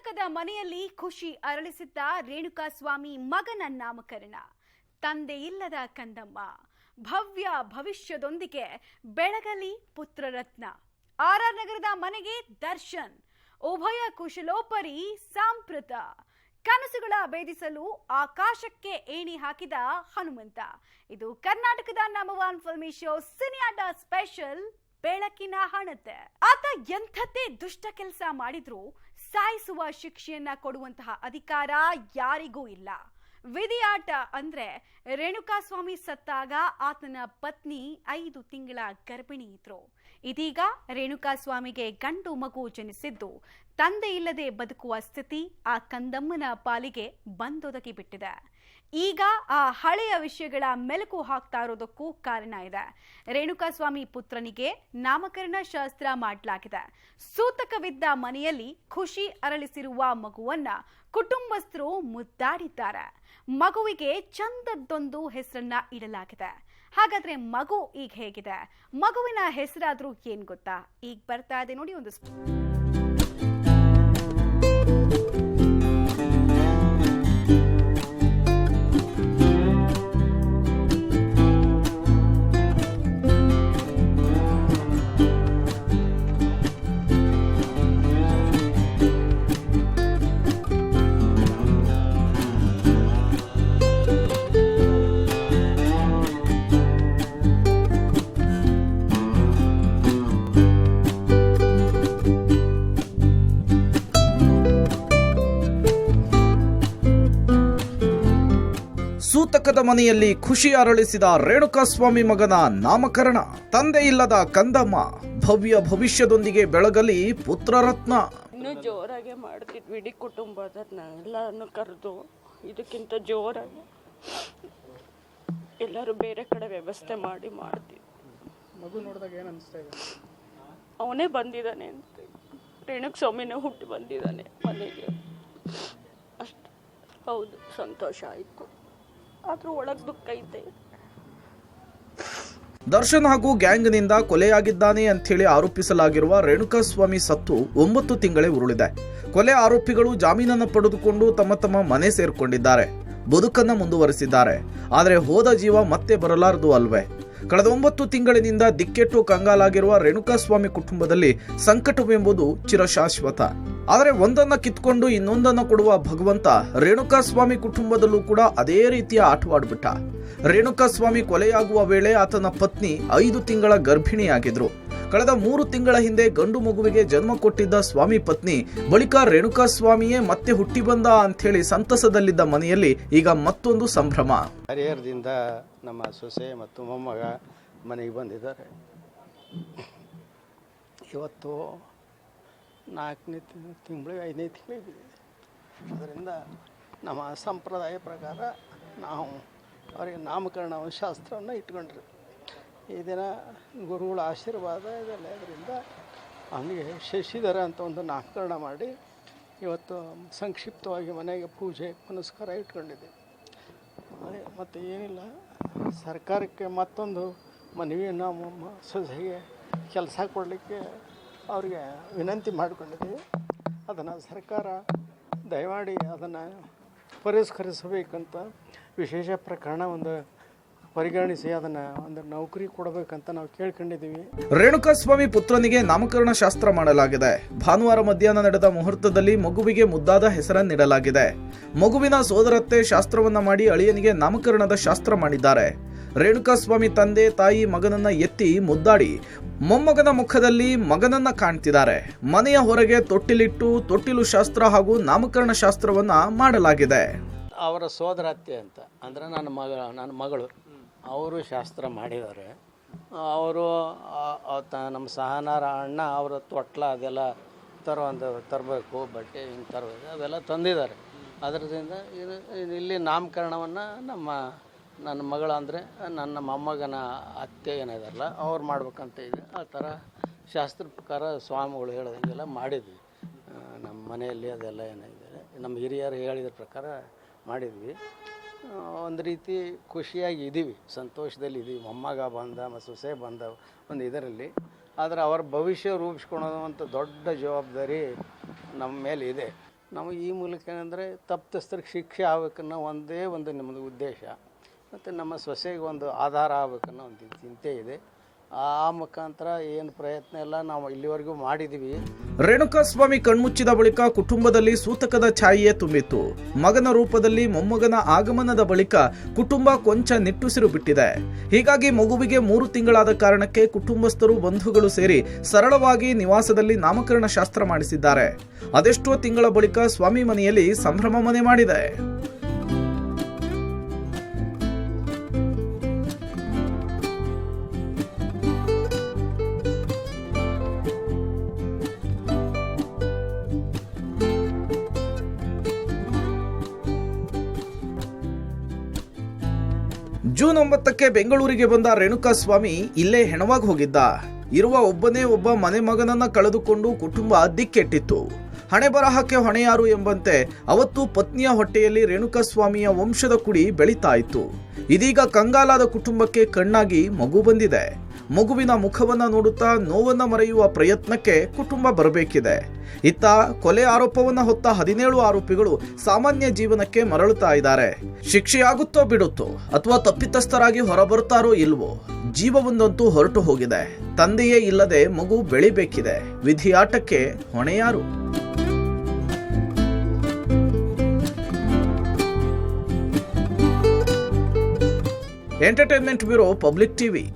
ಸೂತಕದ ಮನೆಯಲ್ಲಿ ಖುಷಿ ಅರಳಿಸಿದ್ದ ರೇಣುಕಾಸ್ವಾಮಿ ಮಗನ ನಾಮಕರಣ. ತಂದೆ ಇಲ್ಲದ ಕಂದಮ್ಮ ಭವ್ಯ ಭವಿಷ್ಯದೊಂದಿಗೆ ಬೆಳಗಲಿ ಪುತ್ರರತ್ನ. ಆರ್.ಆರ್. ನಗರದ ಮನೆಗೆ ದರ್ಶನ್. ಉಭಯ ಕುಶಲೋಪರಿ ಸಾಂಪ್ರತ. ಕನಸುಗಳ ಭೇದಿಸಲು ಆಕಾಶಕ್ಕೆ ಏಣಿ ಹಾಕಿದ ಹನುಮಂತ. ಇದು ಕರ್ನಾಟಕದ ನಂಬರ್ 1 ಫಿಲ್ಮಿ ಶೋ ಸಿನಿಯಾಟ ಸ್ಪೆಷಲ್ ಬೆಳಕಿನ ಹಣತೆ. ಆತ ಎಂಥದ್ದೇ ದುಷ್ಟ ಕೆಲಸ ಮಾಡಿದ್ರೂ ಸಾಯಿಸುವ ಶಿಕ್ಷೆಯನ್ನ ಕೊಡುವಂತಹ ಅಧಿಕಾರ ಯಾರಿಗೂ ಇಲ್ಲ. ವಿಧಿಯಾಟ ಅಂದ್ರೆ ರೇಣುಕಾಸ್ವಾಮಿ ಸತ್ತಾಗ ಆತನ ಪತ್ನಿ 5 ತಿಂಗಳ ಗರ್ಭಿಣಿ ಇದ್ರು. ಇದೀಗ ರೇಣುಕಾಸ್ವಾಮಿಗೆ ಗಂಡು ಮಗು ಜನಿಸಿದ್ದು ತಂದೆ ಇಲ್ಲದೆ ಬದುಕುವ ಸ್ಥಿತಿ ಆ ಕಂದಮ್ಮನ ಪಾಲಿಗೆ ಬಂದೊದಗಿ ಬಿಟ್ಟಿದೆ. ಈಗ ಆ ಹಳೆಯ ವಿಷಯಗಳ ಮೆಲುಕು ಹಾಕ್ತಾ ಇರೋದಕ್ಕೂ ಕಾರಣ ಇದೆ. ರೇಣುಕಾಸ್ವಾಮಿ ಪುತ್ರನಿಗೆ ನಾಮಕರಣ ಶಾಸ್ತ್ರ ಮಾಡಲಾಗಿದೆ. ಸೂತಕವಿದ್ದ ಮನೆಯಲ್ಲಿ ಖುಷಿ ಅರಳಿಸಿರುವ ಮಗುವನ್ನ ಕುಟುಂಬಸ್ಥರು ಮುದ್ದಾಡಿದ್ದಾರೆ. ಮಗುವಿಗೆ ಚಂದದ್ದೊಂದು ಹೆಸರನ್ನ ಇಡಲಾಗಿದೆ. ಹಾಗಾದ್ರೆ ಮಗು ಈಗ ಹೇಗಿದೆ? ಮಗುವಿನ ಹೆಸರಾದ್ರೂ ಏನ್ ಗೊತ್ತಾ? ಈಗ ಬರ್ತಾ ಇದೆ ನೋಡಿ ಒಂದು ಸೂತಕದ ಮನೆಯಲ್ಲಿ ಖುಷಿ ಅರಳಿಸಿದ ರೇಣುಕಾಸ್ವಾಮಿ ಮಗನ ನಾಮಕರಣ. ತಂದೆ ಇಲ್ಲದ ಕಂದಮ್ಮ ಭವ್ಯ ಭವಿಷ್ಯದೊಂದಿಗೆ ಬೆಳಗಲಿ ಪುತ್ರರತ್ನ. ಇನ್ನೂ ಜೋರಾಗೆ ಮಾಡ್ತಿದ್ವಿ. ಇಡೀ ಕುಟುಂಬದನ್ನ ಎಲ್ಲರನ್ನು ಕರೆದು ಇದಕ್ಕಿಂತ ಜೋರಾಗಿ ಎಲ್ಲರೂ ಬೇರೆ ಕಡೆ ವ್ಯವಸ್ಥೆ ಮಾಡಿ ಮಾಡ್ತೀವಿ. ಮಗು ನೋಡಿದಾಗ ಏನು ಅನಿಸ್ತಾ ಇದೆ? ಅವನೇ ಬಂದಿದ್ದಾನೆ ಅಂತ, ರೇಣುಕಾಸ್ವಾಮಿನೇ ಹುಟ್ಟಿ ಬಂದಿದ್ದಾನೆ ಮನೆಗೆ ಅಷ್ಟು. ಹೌದು, ಸಂತೋಷ ಆಯಿತು. ಆದ್ರೂ ಒಳಗೆ ದುಃಖ ಐತೆ. ದರ್ಶನ್ ಹಾಗೂ ಗ್ಯಾಂಗ್ನಿಂದ ಕೊಲೆಯಾಗಿದ್ದಾನೆ ಅಂಥೇಳಿ ಆರೋಪಿಸಲಾಗಿರುವ ರೇಣುಕಾಸ್ವಾಮಿ ಸತ್ತು 9 ತಿಂಗಳೇ ಉರುಳಿದೆ. ಕೊಲೆ ಆರೋಪಿಗಳು ಜಾಮೀನನ್ನು ಪಡೆದುಕೊಂಡು ತಮ್ಮ ಮನೆ ಸೇರ್ಕೊಂಡಿದ್ದಾರೆ, ಬದುಕನ್ನ ಮುಂದುವರೆಸಿದ್ದಾರೆ. ಆದರೆ ಹೋದ ಜೀವ ಮತ್ತೆ ಬರಲಾರದು ಅಲ್ವೇ? ಕಳೆದ 9 ತಿಂಗಳಿನಿಂದ ದಿಕ್ಕೆಟ್ಟು ಕಂಗಾಲಾಗಿರುವ ರೇಣುಕಾಸ್ವಾಮಿ ಕುಟುಂಬದಲ್ಲಿ ಸಂಕಟವೆಂಬುದು ಚಿರಶಾಶ್ವತ. ಆದರೆ ಒಂದನ್ನ ಕಿತ್ಕೊಂಡು ಇನ್ನೊಂದನ್ನ ಕೊಡುವ ಭಗವಂತ ರೇಣುಕಾಸ್ವಾಮಿ ಕುಟುಂಬದಲ್ಲೂ ಕೂಡ ಅದೇ ರೀತಿಯ ಆಟವಾಡ್ಬಿಟ್ಟ. ರೇಣುಕಾಸ್ವಾಮಿ ಕೊಲೆಯಾಗುವ ವೇಳೆ ಆತನ ಪತ್ನಿ 5 ತಿಂಗಳ ಗರ್ಭಿಣಿಯಾಗಿದ್ರು. ಕಳೆದ 3 ತಿಂಗಳ ಹಿಂದೆ ಗಂಡು ಮಗುವಿಗೆ ಜನ್ಮ ಕೊಟ್ಟಿದ್ದ ಸ್ವಾಮಿ ಪತ್ನಿ ಬಳಿಕ ರೇಣುಕಾಸ್ವಾಮಿಯೇ ಮತ್ತೆ ಹುಟ್ಟಿ ಬಂದ ಅಂಥೇಳಿ ಸಂತಸದಲ್ಲಿದ್ದ ಮನೆಯಲ್ಲಿ ಈಗ ಮತ್ತೊಂದು ಸಂಭ್ರಮ. ಹರಿಹರದಿಂದ ನಮ್ಮ ಸೊಸೆ ಮತ್ತು ಮೊಮ್ಮಗ ಮನೆಗೆ ಬಂದಿದ್ದಾರೆ. ಇವತ್ತು 4ನೇ ತಿಂಗಳು 5ನೇ ತಿಂಗಳಿದೆ. ಅದರಿಂದ ನಮ್ಮ ಸಂಪ್ರದಾಯ ಪ್ರಕಾರ ನಾವು ಅವರಿಗೆ ನಾಮಕರಣ ಶಾಸ್ತ್ರವನ್ನು ಇಟ್ಕೊಂಡ್ರಿ. ಈ ದಿನ ಗುರುಗಳ ಆಶೀರ್ವಾದ ಇದೆಲ್ಲ ಇದರಿಂದ ಅವನಿಗೆ ಶಶಿಧರ ಅಂತ ಒಂದು ನಾಮಕರಣ ಮಾಡಿ ಇವತ್ತು ಸಂಕ್ಷಿಪ್ತವಾಗಿ ಮನೆಗೆ ಪೂಜೆ ಪುನಸ್ಕಾರ ಇಟ್ಕೊಂಡಿದ್ದೆ. ಮತ್ತು ಏನಿಲ್ಲ, ಸರ್ಕಾರಕ್ಕೆ ಮತ್ತೊಂದು ಮನವಿ ನಾವು ಸೊಸೆಗೆ ಕೆಲಸ ಕೊಡಲಿಕ್ಕೆ ಅವರಿಗೆ ವಿನಂತಿ ಮಾಡಿಕೊಂಡಿದ್ದೀವಿ. ಅದನ್ನು ಸರ್ಕಾರ ದಯಮಾಡಿ ಅದನ್ನು ಪರಿಷ್ಕರಿಸಬೇಕಂತ ವಿಶೇಷ ಪ್ರಕರಣ ಒಂದು ಪರಿಗಣಿಸಿ ಅದನ್ನು ಒಂದು ನೌಕರಿ ಕೊಡಬೇಕಂತ ನಾವು ಕೇಳ್ಕೊಂಡಿದ್ದೀವಿ. ರೇಣುಕಾಸ್ವಾಮಿ ಪುತ್ರನಿಗೆ ನಾಮಕರಣ ಶಾಸ್ತ್ರ ಮಾಡಲಾಗಿದೆ. ಭಾನುವಾರ ಮಧ್ಯಾಹ್ನ ನಡೆದ ಮುಹೂರ್ತದಲ್ಲಿ ಮಗುವಿಗೆ ಮುದ್ದಾದ ಹೆಸರನ್ನಿಡಲಾಗಿದೆ. ಮಗುವಿನ ಸೋದರತ್ತೆ ಶಾಸ್ತ್ರವನ್ನ ಮಾಡಿ ಅಳಿಯನಿಗೆ ನಾಮಕರಣದ ಶಾಸ್ತ್ರ ಮಾಡಿದ್ದಾರೆ. ರೇಣುಕಾಸ್ವಾಮಿ ತಂದೆ ತಾಯಿ ಮಗನನ್ನ ಎತ್ತಿ ಮುದ್ದಾಡಿ ಮೊಮ್ಮಗನ ಮುಖದಲ್ಲಿ ಮಗನನ್ನ ಕಾಣ್ತಿದ್ದಾರೆ. ಮನೆಯ ಹೊರಗೆ ತೊಟ್ಟಿಲಿಟ್ಟು ತೊಟ್ಟಿಲು ಶಾಸ್ತ್ರ ಹಾಗೂ ನಾಮಕರಣ ಶಾಸ್ತ್ರವನ್ನ ಮಾಡಲಾಗಿದೆ. ಅವರ ಸೋದರತ್ತೆ ಅಂತ ಅಂದರೆ ನನ್ನ ಮಗಳು ಅವರು ಶಾಸ್ತ್ರ ಮಾಡಿದ್ದಾರೆ. ಅವರು ನಮ್ಮ ಸಹನಾರ ಅಣ್ಣ ಅವರ ತೊಟ್ಲ ಅದೆಲ್ಲ ತರಬೇಕು, ಬಟ್ಟೆ ಹಿಂಗೆ ತರಬೇಕು, ಅವೆಲ್ಲ ತಂದಿದ್ದಾರೆ. ಅದರಿಂದ ಇಲ್ಲಿ ನಾಮಕರಣವನ್ನು ನನ್ನ ಮಗಳು ಅಂದರೆ ನನ್ನ ಮೊಮ್ಮಗನ ಅತ್ತೆ ಏನಿದಾರಲ್ಲ ಅವ್ರು ಮಾಡ್ಬೇಕಂತ ಇದೆ. ಆ ಥರ ಶಾಸ್ತ್ರ ಪ್ರಕಾರ ಸ್ವಾಮಿಗಳು ಹೇಳೋದಂಗೆಲ್ಲ ಮಾಡಿದ್ವಿ. ನಮ್ಮ ಮನೆಯಲ್ಲಿ ಅದೆಲ್ಲ ಏನಿದೆ ನಮ್ಮ ಹಿರಿಯರು ಹೇಳಿದ ಪ್ರಕಾರ ಮಾಡಿದ್ವಿ. ಒಂದು ರೀತಿ ಖುಷಿಯಾಗಿ ಇದ್ದೀವಿ, ಸಂತೋಷದಲ್ಲಿ ಇದ್ದೀವಿ. ಮೊಮ್ಮಗ ಬಂದ ಮತ್ತು ಸೊಸೆ ಬಂದ ಒಂದು ಇದರಲ್ಲಿ. ಆದರೆ ಅವರ ಭವಿಷ್ಯ ರೂಪಿಸ್ಕೊಳ್ಳೋವಂಥ ದೊಡ್ಡ ಜವಾಬ್ದಾರಿ ನಮ್ಮ ಮೇಲೆ ಇದೆ. ನಾವು ಈ ಮೂಲಕ ಏನಂದರೆ ತಪ್ಪಿತಸ್ಥರಿಗೆ ಶಿಕ್ಷೆ ಆಗಬೇಕನ್ನೋ ಒಂದೇ ಒಂದು ನಮ್ಮದು ಉದ್ದೇಶ, ಮತ್ತು ನಮ್ಮ ಸೊಸೆಗೆ ಒಂದು ಆಧಾರ ಆಗಬೇಕನ್ನೋ ಒಂದು ಚಿಂತೆ ಇದೆ. ಆ ಮುಖಾಂತರ ಏನು ಪ್ರಯತ್ನ ಎಲ್ಲ ನಾವು ಇಲ್ಲಿವರೆಗೂ ಮಾಡಿದ್ದೀವಿ. ರೇಣುಕಾಸ್ವಾಮಿ ಕಣ್ಮುಚ್ಚಿದ ಬಳಿಕ ಕುಟುಂಬದಲ್ಲಿ ಸೂತಕದ ಛಾಯೆಯೇ ತುಂಬಿತ್ತು. ಮಗನ ರೂಪದಲ್ಲಿ ಮೊಮ್ಮಗನ ಆಗಮನದ ಬಳಿಕ ಕುಟುಂಬ ಕೊಂಚ ನಿಟ್ಟುಸಿರು ಬಿಟ್ಟಿದೆ. ಹೀಗಾಗಿ ಮಗುವಿಗೆ 3 ತಿಂಗಳಾದ ಕಾರಣಕ್ಕೆ ಕುಟುಂಬಸ್ಥರು ಬಂಧುಗಳು ಸೇರಿ ಸರಳವಾಗಿ ನಿವಾಸದಲ್ಲಿ ನಾಮಕರಣ ಶಾಸ್ತ್ರ ಮಾಡಿಸಿದ್ದಾರೆ. ಅದೆಷ್ಟೋ ತಿಂಗಳ ಬಳಿಕ ಸ್ವಾಮಿ ಮನೆಯಲ್ಲಿ ಸಂಭ್ರಮ ಮನೆ ಮಾಡಿದೆ. ಜೂನ್ 9ಕ್ಕೆ ಬೆಂಗಳೂರಿಗೆ ಬಂದ ರೇಣುಕಾಸ್ವಾಮಿ ಇಲ್ಲೇ ಹೆಣವಾಗಿ ಹೋಗಿದ್ದ. ಇರುವ ಒಬ್ಬನೇ ಒಬ್ಬ ಮನೆ ಮಗನನ್ನ ಕಳೆದುಕೊಂಡು ಕುಟುಂಬ ದಿಕ್ಕೆಟ್ಟಿತ್ತು. ಹಣೆ ಬರಹಕ್ಕೆ ಹೊಣೆಯಾರು ಎಂಬಂತೆ ಅವತ್ತು ಪತ್ನಿಯ ಹೊಟ್ಟೆಯಲ್ಲಿ ರೇಣುಕಾಸ್ವಾಮಿಯ ವಂಶದ ಕುಡಿ ಬೆಳೀತಾ ಇತ್ತು. ಇದೀಗ ಕಂಗಾಲಾದ ಕುಟುಂಬಕ್ಕೆ ಕಣ್ಣಾಗಿ ಮಗು ಬಂದಿದೆ. ಮಗುವಿನ ಮುಖವನ್ನ ನೋಡುತ್ತಾ ನೋವನ್ನ ಮರೆಯುವ ಪ್ರಯತ್ನಕ್ಕೆ ಕುಟುಂಬ ಬರಬೇಕಿದೆ. ಇತ್ತ ಕೊಲೆ ಆರೋಪವನ್ನ ಹೊತ್ತ 17 ಆರೋಪಿಗಳು ಸಾಮಾನ್ಯ ಜೀವನಕ್ಕೆ ಮರಳುತ್ತಾ ಇದ್ದಾರೆ. ಶಿಕ್ಷೆಯಾಗುತ್ತೋ ಬಿಡುತ್ತೋ ಅಥವಾ ತಪ್ಪಿತಸ್ಥರಾಗಿ ಹೊರಬರುತ್ತಾರೋ ಇಲ್ವೋ, ಜೀವವೊಂದಂತೂ ಹೊರಟು ಹೋಗಿದೆ. ತಂದೆಯೇ ಇಲ್ಲದೆ ಮಗು ಬೆಳಿಬೇಕಿದೆ. ವಿಧಿಯಾಟಕ್ಕೆ ಹೊಣೆಯಾರು? Entertainment bureau, public TV.